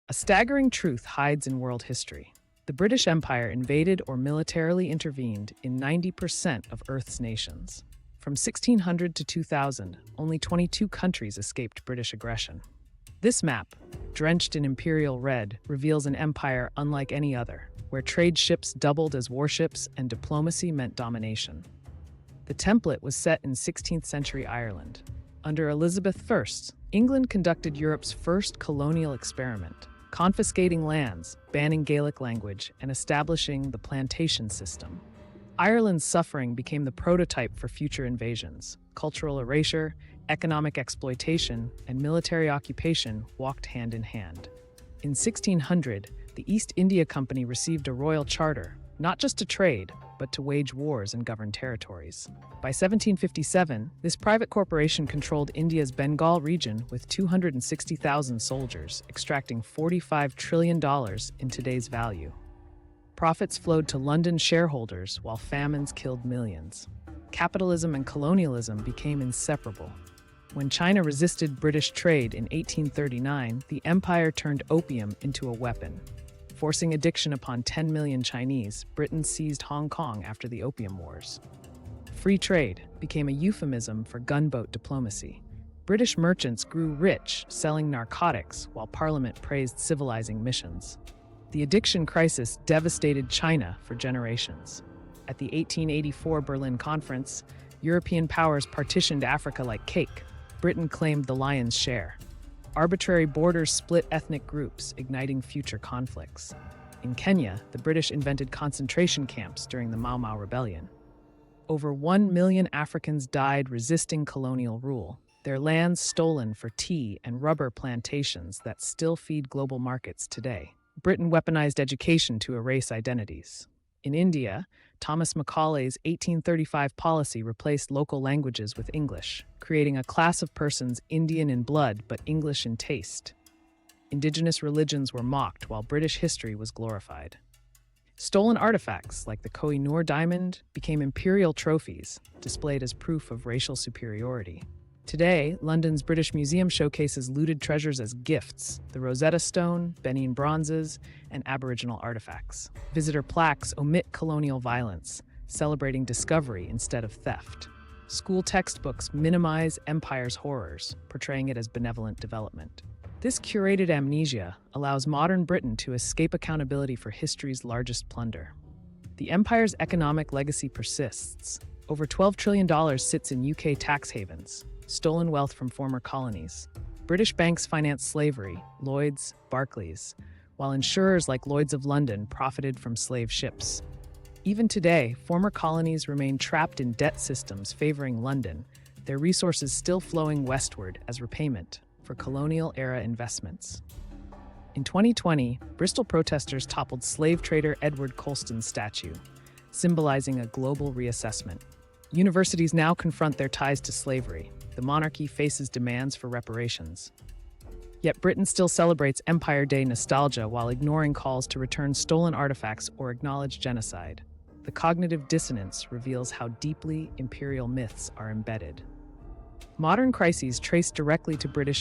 A staggering truth hides in world history. The British Empire invaded or militarily intervened in 90% of Earth's nations. From 1600 to 2000, only 22 countries escaped British aggression. This map, drenched in imperial red, reveals an empire unlike any other, where trade ships doubled as warships and diplomacy meant domination. The template was set in 16th century Ireland. Under Elizabeth I, England conducted Europe's first colonial experiment, confiscating lands, banning Gaelic language, and establishing the plantation system. Ireland's suffering became the prototype for future invasions. Cultural erasure, economic exploitation, and military occupation walked hand in hand. In 1600, the East India Company received a royal charter, not just to trade, but to wage wars and govern territories. By 1757, this private corporation controlled India's Bengal region with 260,000 soldiers, extracting $45 trillion in today's value. Profits flowed to London shareholders while famines killed millions. Capitalism and colonialism became inseparable. When China resisted British trade in 1839, the empire turned opium into a weapon. Forcing addiction upon 10 million Chinese, Britain seized Hong Kong after the Opium Wars. Free trade became a euphemism for gunboat diplomacy. British merchants grew rich, selling narcotics, while Parliament praised civilizing missions. The addiction crisis devastated China for generations. At the 1884 Berlin Conference, European powers partitioned Africa like cake. Britain claimed the lion's share. Arbitrary borders split ethnic groups, igniting future conflicts. In Kenya, the British invented concentration camps during the Mau Mau Rebellion. Over 1 million Africans died resisting colonial rule, their lands stolen for tea and rubber plantations that still feed global markets today. Britain weaponized education to erase identities. In India, Thomas Macaulay's 1835 policy replaced local languages with English, creating a class of persons Indian in blood but English in taste. Indigenous religions were mocked while British history was glorified. Stolen artifacts, like the Koh-i-Noor diamond, became imperial trophies, displayed as proof of racial superiority. Today, London's British Museum showcases looted treasures as gifts: the Rosetta Stone, Benin bronzes, and Aboriginal artifacts. Visitor plaques omit colonial violence, celebrating discovery instead of theft. School textbooks minimize empire's horrors, portraying it as benevolent development. This curated amnesia allows modern Britain to escape accountability for history's largest plunder. The empire's economic legacy persists. Over $12 trillion sits in UK tax havens, stolen wealth from former colonies. British banks financed slavery, Lloyds, Barclays, while insurers like Lloyds of London profited from slave ships. Even today, former colonies remain trapped in debt systems favoring London, their resources still flowing westward as repayment for colonial-era investments. In 2020, Bristol protesters toppled slave trader Edward Colston's statue, symbolizing a global reassessment. Universities now confront their ties to slavery. The monarchy faces demands for reparations. Yet Britain still celebrates Empire Day nostalgia while ignoring calls to return stolen artifacts or acknowledge genocide. The cognitive dissonance reveals how deeply imperial myths are embedded. Modern crises trace directly to British